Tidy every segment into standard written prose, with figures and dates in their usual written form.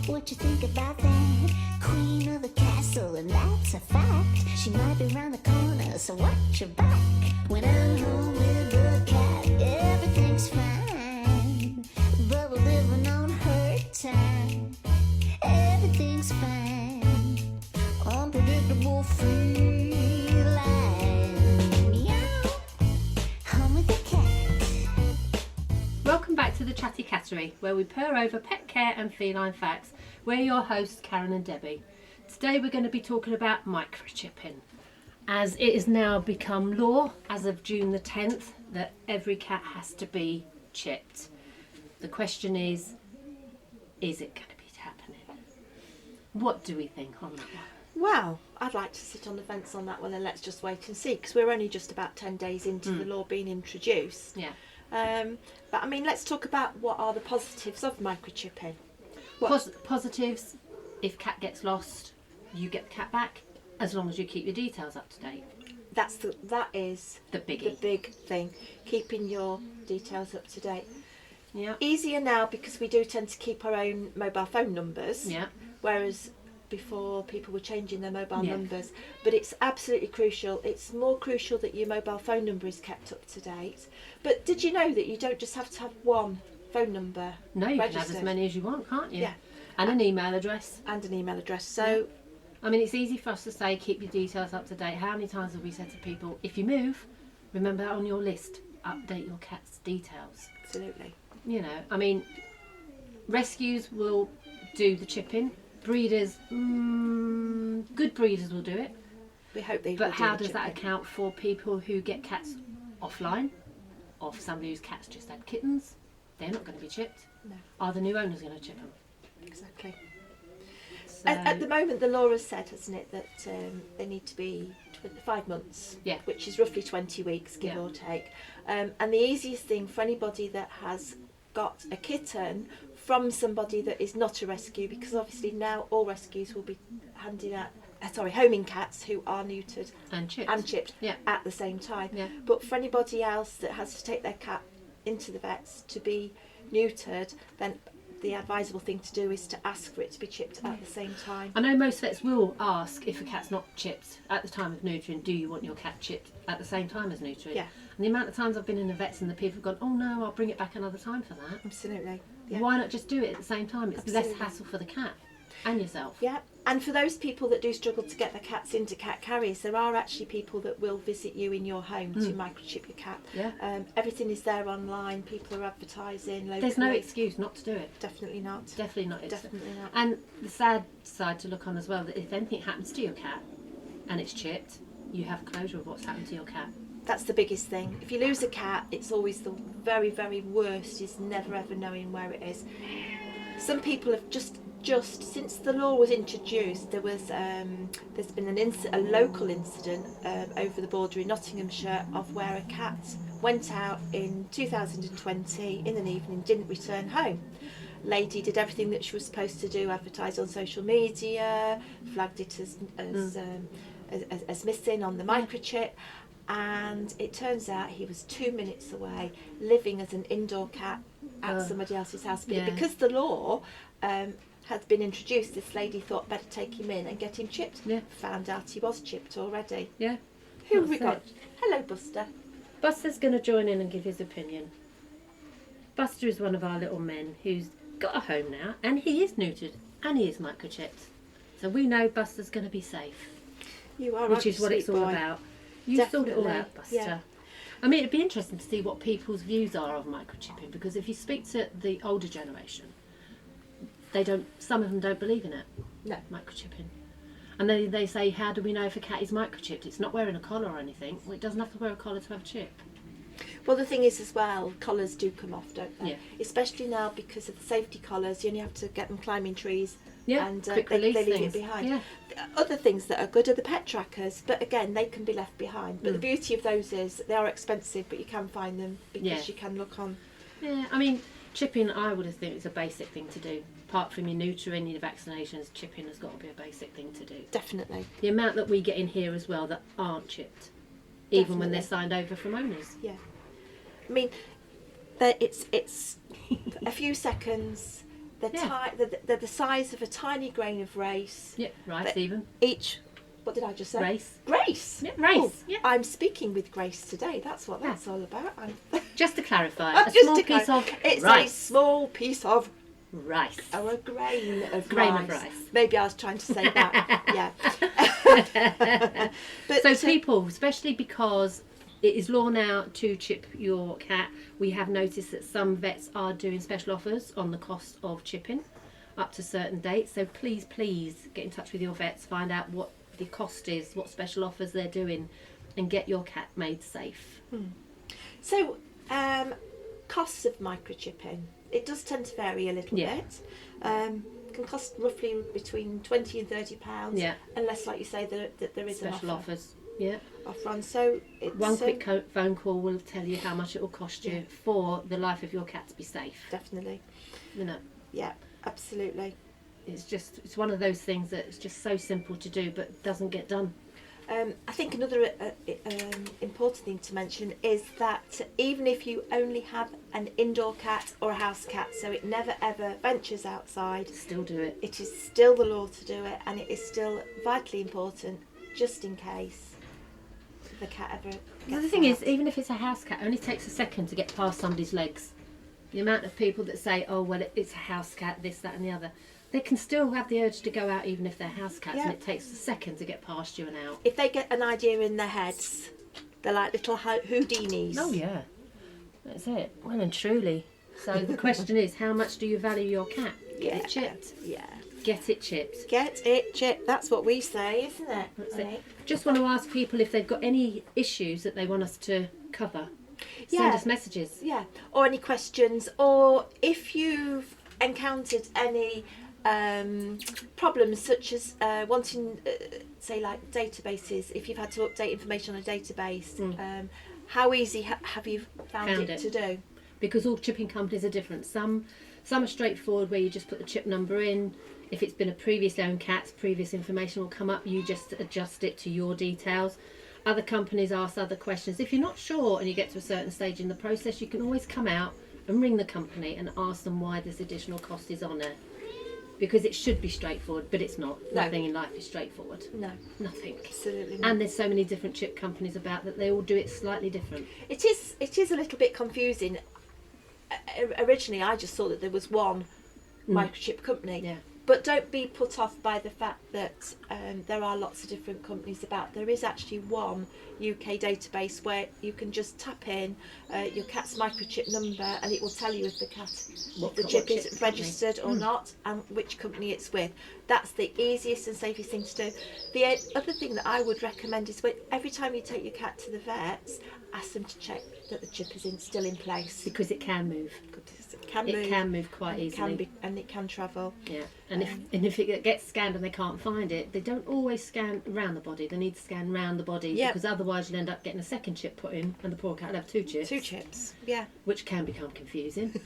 What you think about that? Queen of the castle, and that's a fact. She might be round the corner, so watch your back. When I'm home with the cat, everything's fine. But we're living on her time. Everything's fine. Unpredictable feline. Meow. Home with the cat. Welcome back to the Chatty Cattery, where we purr over pet care and feline facts. We're your hosts, Karen and Debbie. Today we're going to be talking about microchipping, as it has now become law as of June the 10th that every cat has to be chipped. The question is it going to be happening? What do we think on that one? Well, I'd like to sit on the fence on that one, and let's just wait and see, because we're only just about 10 days into the law being introduced. Yeah. But I mean, let's talk about what are the positives of microchipping. Positives: if cat gets lost, you get the cat back, as long as you keep your details up to date. That is The biggie. the big thing, keeping your details up to date. Yeah. Easier now because we do tend to keep our own mobile phone numbers. Yeah. Whereas before people were changing their mobile Yeah. numbers. But it's absolutely crucial. It's more crucial that your mobile phone number is kept up to date. But did you know that you don't just have to have one phone number No, you registered? can have as many as you want, can't you? Yeah. And an email address. And an email address. So I mean, it's easy for us to say keep your details up to date. How many times have we said to people, if you move, remember that on your list, update your cat's details. absolutely. You know, I mean, rescues will do the chipping. Breeders, good breeders will do it. We hope they will But do how the does that chipping. account for people who get cats offline? Or for somebody whose cat's just had kittens? They're not going to be chipped. No. Are the new owners going to chip them? Exactly. So, At the moment, the law has said, hasn't it, that they need to be 5 months, Yeah. which is roughly 20 weeks, give Yeah. or take. And the easiest thing for anybody that has got a kitten from somebody that is not a rescue, because obviously now all rescues will be handing out, homing cats who are neutered and chipped. and chipped Yeah. at the same time. Yeah. But for anybody else that has to take their cat into the vets to be neutered, then the advisable thing to do is to ask for it to be chipped at the same time. I know most vets will ask if a cat's not chipped at the time of neutering, do you want your cat chipped at the same time as neutering? Yeah. And the amount of times I've been in the vets and the people have gone, oh no, I'll bring it back another time for that. Absolutely. Yeah. Why not just do it at the same time? It's less Absolutely. hassle for the cat and yourself. Yeah, and for those people that do struggle to get their cats into cat carriers, there are actually people that will visit you in your home to microchip your cat. Yeah. Everything is there online. People are advertising locally. There's no excuse not to do it. Definitely not. Definitely not. Definitely not. And the sad side to look on as well, that if anything happens to your cat and it's chipped, you have closure of what's happened to your cat. That's the biggest thing. If you lose a cat, it's always the very, very worst is never ever knowing where it is. Some people have just since the law was introduced, there's been a local incident over the border in Nottinghamshire of where a cat went out in 2020 in an evening, didn't return home. Lady did everything that she was supposed to do, advertised on social media, flagged it as missing on the microchip, and it turns out he was 2 minutes away, living as an indoor cat at somebody else's house. But Yeah. because the law had been introduced, this lady thought better take him in and get him chipped. Yeah. Found out he was chipped already. Yeah. Who have we That's got? Hello, Buster. Buster's going to join in and give his opinion. Buster is one of our little men who's got a home now, and he is neutered and he is microchipped. So we know Buster's going to be safe, You are, which is what it's all boy. about. You sort it all Definitely, out, Buster. yeah. I mean, it'd be interesting to see what people's views are of microchipping, because if you speak to the older generation, some of them don't believe in it. No. Microchipping. And they say, how do we know if a cat is microchipped? It's not wearing a collar or anything. Well, it doesn't have to wear a collar to have a chip. Well, the thing is as well, collars do come off, don't they? Yeah. Especially now because of the safety collars, you only have to get them climbing trees. Yeah, And quick they release leave things. it behind. Yeah. Other things that are good are the pet trackers, but again, they can be left behind. But the beauty of those is they are expensive, but you can find them because Yeah. you can look on. Yeah, I mean, chipping, I would have thought it's a basic thing to do. Apart from your neutering, your vaccinations, chipping has got to be a basic thing to do. Definitely. The amount that we get in here as well that aren't chipped, even when they're Definitely. signed over from owners. Yeah. I mean, it's a few seconds. They're the size of a tiny grain of rice. Yeah, rice But even. Each, what did I just say? Grace. Grace. Yeah, rice. Oh, Yeah. I'm speaking with Grace today. That's what that's all about. Just to clarify, a Just small to piece of It's rice. a small piece of, Rice. or a grain of Grain rice. of rice. Maybe I was trying to say that. Yeah. But So people, especially because it is law now to chip your cat, we have noticed that some vets are doing special offers on the cost of chipping up to certain dates. So please get in touch with your vets, find out what the cost is, what special offers they're doing, and get your cat made safe. So, costs of microchipping. It does tend to vary a little Yeah. bit. Can cost roughly between £20 and £30. Yeah. Unless, like you say, that there is Special an offer. offers. Yeah. Offer on. So it's One quick phone call will tell you how much it will cost you Yeah. for the life of your cat to be safe. definitely. You know, Yeah, absolutely. it's one of those things that it's just so simple to do but doesn't get done. I think another important thing to mention is that even if you only have an indoor cat or a house cat, so it never ever ventures outside, Still do it. it is still the law to do it, and it is still vitally important, just in case the cat ever gets The thing out. is, even if it's a house cat, it only takes a second to get past somebody's legs. The amount of people that say, oh, well, it's a house cat, this, that and the other. They can still have the urge to go out even if they're house cats, Yeah. and it takes a second to get past you and out. If they get an idea in their heads, they're like little Houdinis. Oh, yeah. That's it. Well and truly. So the question is, how much do you value your cat? Get it chipped. Yeah. Get it chipped. Get it chipped. That's what we say, isn't it? That's it. Just want to ask people if they've got any issues that they want us to cover. Send Yeah. us messages. Yeah. Or any questions, or if you've encountered any problems such as wanting, say, like databases, if you've had to update information on a database, how easy have you found it to do? Because all chipping companies are different. Some are straightforward, where you just put the chip number in. If it's been a previously owned cat, previous information will come up. You just adjust it to your details. Other companies ask other questions. If you're not sure and you get to a certain stage in the process, you can always come out and ring the company and ask them why this additional cost is on there. Because it should be straightforward, but it's not. No. Nothing in life is straightforward. No, Nothing. absolutely not. And there's so many different chip companies about that they all do it slightly different. It is a little bit confusing. Originally, I just thought that there was one microchip company. Yeah. But don't be put off by the fact that there are lots of different companies about. There is actually one UK database where you can just tap in your cat's microchip number, and it will tell you if the chip chip is registered or not, and which company it's with. That's the easiest and safest thing to do. The other thing that I would recommend is every time you take your cat to the vets, ask them to check that the chip is still in place. Because it can move. It can move Quite and easily. it can travel. Yeah, and if it gets scanned and they can't find it, they don't always scan around the body. They need to scan round the body, Yep. because otherwise you'll end up getting a second chip put in, and the poor cat will have two chips. Two chips, yeah. Which can become confusing,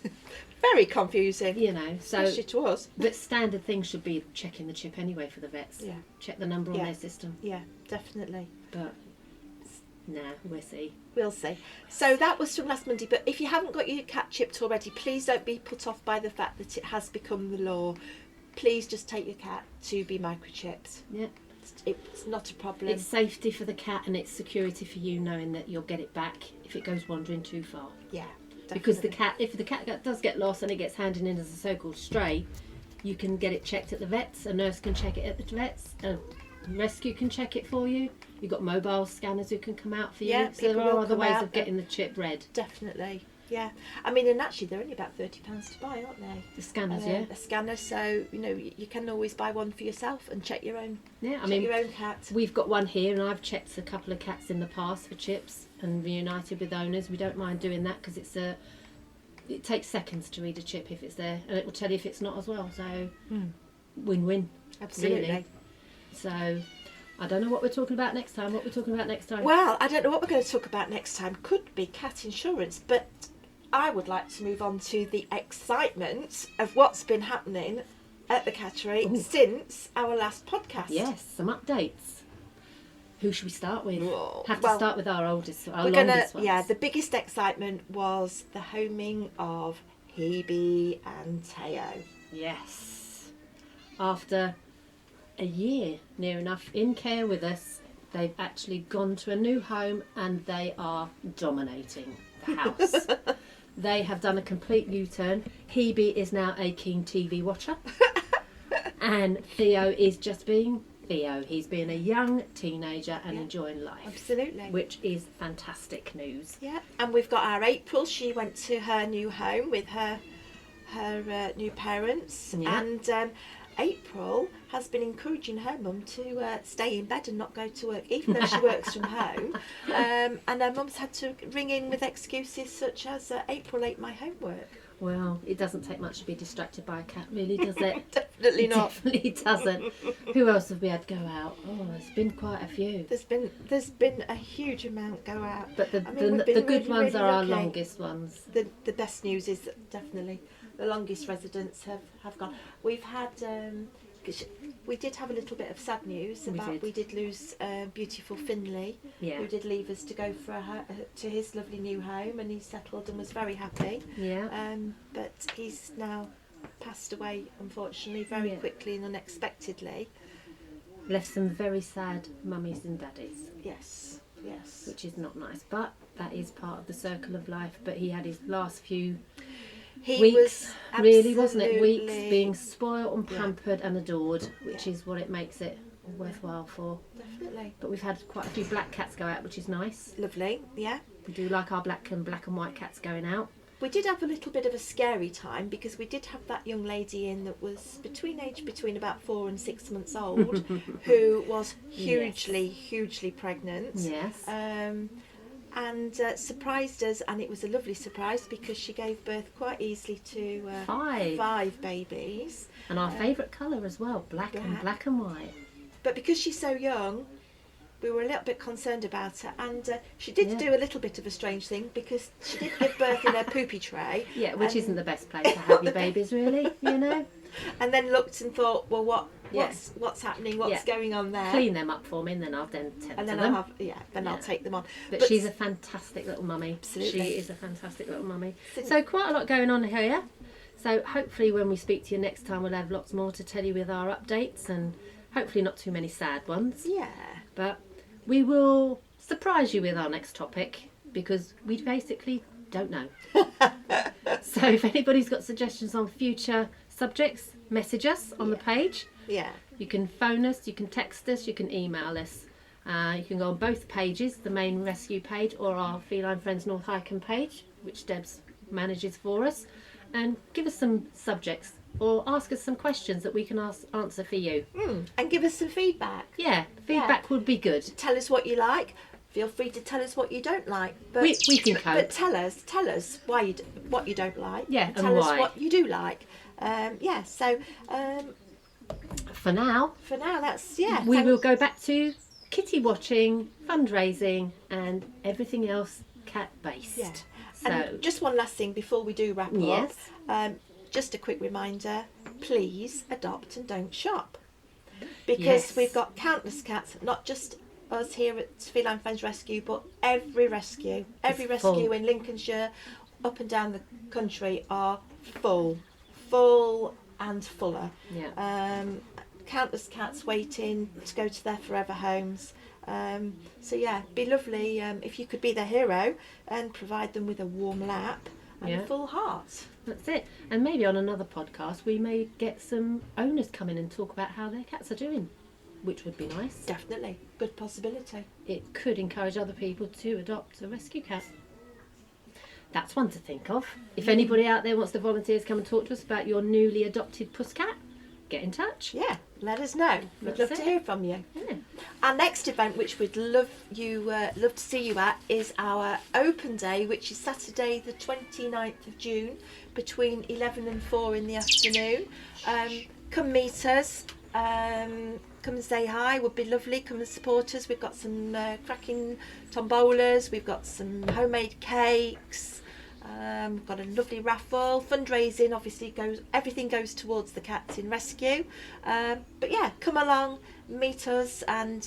Very confusing. you know. So, Especially to us. but standard things should be checking the chip anyway for the vets. Yeah. Check the number on Yeah. their system. Yeah, definitely. But nah, we'll see. We'll see. So that was from last Monday. But if you haven't got your cat chipped already, please don't be put off by the fact that it has become the law. Please just take your cat to be microchipped. Yeah. It's not a problem. It's safety for the cat and it's security for you, knowing that you'll get it back if it goes wandering too far. Yeah, Because definitely. if the cat does get lost and it gets handed in as a so-called stray, you can get it checked at the vets. A nurse can check it at the vets. A rescue can check it for you. You've got mobile scanners who can come out for you. Yeah, So there people are will other come ways out of getting the chip read. Definitely. Yeah. I mean, and actually they're only about £30 to buy, aren't they? The scanners, yeah. A scanner, so you can always buy one for yourself and check your own. Yeah, I check mean, your own cat. we've got one here, and I've checked a couple of cats in the past for chips and reunited with owners. We don't mind doing that because it takes seconds to read a chip if it's there, and it will tell you if it's not as well. So win-win. Absolutely. Really. So I don't know what we're talking about next time. Well, I don't know what we're going to talk about next time. Could be cat insurance, but I would like to move on to the excitement of what's been happening at the Cattery since our last podcast. Yes, some updates. Who should we start with? Whoa. Have to Well, start with our oldest, our We're gonna, longest ones. yeah. The biggest excitement was the homing of Hebe and Teo. Yes. After a year, near enough, in care with us, they've actually gone to a new home and they are dominating the house. They have done a complete U-turn. Hebe is now a keen TV watcher. And Theo is just being Theo. He's being a young teenager and enjoying life. Absolutely. Which is fantastic news. Yeah, and we've got our April. She went to her new home with her new parents. Yeah. And April has been encouraging her mum to stay in bed and not go to work, even though she works from home. And her mum's had to ring in with excuses such as, April ate my homework. Well, it doesn't take much to be distracted by a cat, really, does it? Definitely not. Definitely doesn't. Who else have we had go out? Oh, there's been quite a few. There's been a huge amount go out. But the we've been good ones really are our lucky. longest ones. The best news is that definitely the longest residents have gone. We've had we did have a little bit of sad news about we did lose beautiful Finley, who did leave us to go to his lovely new home, and he settled and was very happy. Yeah. But he's now passed away, unfortunately, very quickly and unexpectedly. Left some very sad mummies and daddies. Yes. Which is not nice, but that is part of the circle of life. But he had his last few weeks, really, wasn't it? Weeks being spoiled and pampered and adored, which is what it makes it worthwhile for. Definitely. But we've had quite a few black cats go out, which is nice. Lovely, yeah. We do like our black and white cats going out. We did have a little bit of a scary time because we did have that young lady in that was between about 4 and 6 months old, who was hugely pregnant. Yes. And surprised us, and it was a lovely surprise because she gave birth quite easily to 5 babies. And our favourite colour as well, black and white. But because she's so young, we were a little bit concerned about her, and she did do a little bit of a strange thing because she did give birth in her poopy tray. Yeah, which isn't the best place to have your babies, really, you know. And then looked and thought, well, what's happening? What's going on there? Clean them up for me, and then I'll tend to and then them. I'll take them on. But she's a fantastic little mummy. Absolutely. She is a fantastic little mummy. So quite a lot going on here. So hopefully when we speak to you next time, we'll have lots more to tell you with our updates, and hopefully not too many sad ones. Yeah. But we will surprise you with our next topic because we basically don't know. So if anybody's got suggestions on future subjects, message us on the page. Yeah. You can phone us, you can text us, you can email us. You can go on both pages, the main rescue page or our Feline Friends North Hykeham page, which Debs manages for us, and give us some subjects or ask us some questions that we can answer for you. And give us some feedback. Yeah, feedback would be good. Tell us what you like. Feel free to tell us what you don't like. But we can cope. But tell us why what you don't like. Yeah, and tell why. us what you do like. So for now, that's we will go back to kitty watching, fundraising, and everything else cat based. Yeah. So And just one last thing before we do wrap Yes. up. Just a quick reminder: please adopt and don't shop, because Yes. we've got countless cats, not just us here at Feline Friends Rescue, but every rescue full. in Lincolnshire, up and down the country are full and fuller. yeah. Countless cats waiting to go to their forever homes. So yeah, be lovely if you could be their hero and provide them with a warm lap and a full heart. That's it. And maybe on another podcast we may get some owners come in and talk about how their cats are doing, which would be nice. Definitely, good possibility. It could encourage other people to adopt a rescue cat. That's one to think of. If anybody out there wants to volunteer to come and talk to us about your newly adopted puss cat, get in touch. Yeah, let us know. We'd love to hear from you. Yeah. Our next event, which we'd love to see you at, is our open day, which is Saturday the 29th of June between 11 and 4 in the afternoon. Come meet us. Come and say hi. Would be lovely. Come and support us. We've got some cracking tombolas. We've got some homemade cakes. We've got a lovely raffle. Fundraising obviously everything goes towards the cats in rescue. But yeah, come along, meet us, and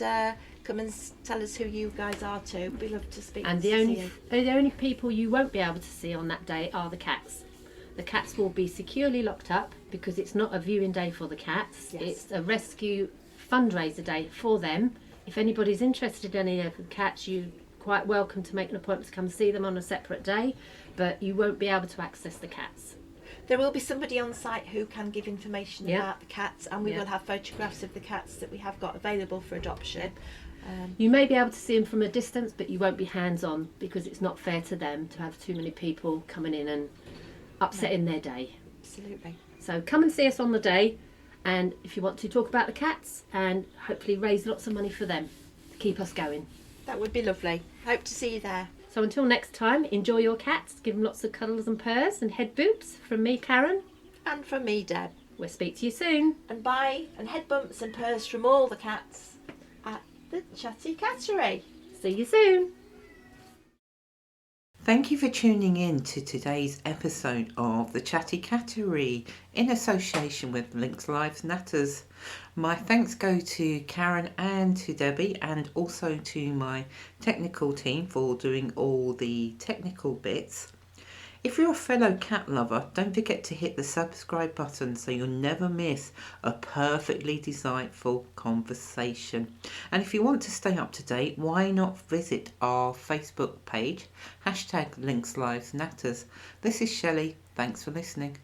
come and tell us who you guys are too. We'd love to speak. And the only people you won't be able to see on that day are the cats. The cats will be securely locked up because it's not a viewing day for the cats. Yes. It's a rescue fundraiser day for them. If anybody's interested in any of the cats, you're quite welcome to make an appointment to come see them on a separate day, but you won't be able to access the cats. There will be somebody on site who can give information Yeah. about the cats, and we Yeah. will have photographs of the cats that we have got available for adoption. You may be able to see them from a distance, but you won't be hands-on because it's not fair to them to have too many people coming in and upsetting their day. Absolutely. So come and see us on the day, and if you want to talk about the cats and hopefully raise lots of money for them to keep us going. That would be lovely. Hope to see you there. So until next time, enjoy your cats, give them lots of cuddles and purrs and head boops from me, Karen. And from me, Deb. We'll speak to you soon. And bye, and head bumps and purrs from all the cats at the Chatty Cattery. See you soon. Thank you for tuning in to today's episode of the Chatty Cattery in association with Links Lives Natters. My thanks go to Karen and to Debbie, and also to my technical team for doing all the technical bits. If you're a fellow cat lover, don't forget to hit the subscribe button so you'll never miss a perfectly delightful conversation. And if you want to stay up to date, why not visit our Facebook page, #LinksLivesNatters. This is Shelley. Thanks for listening.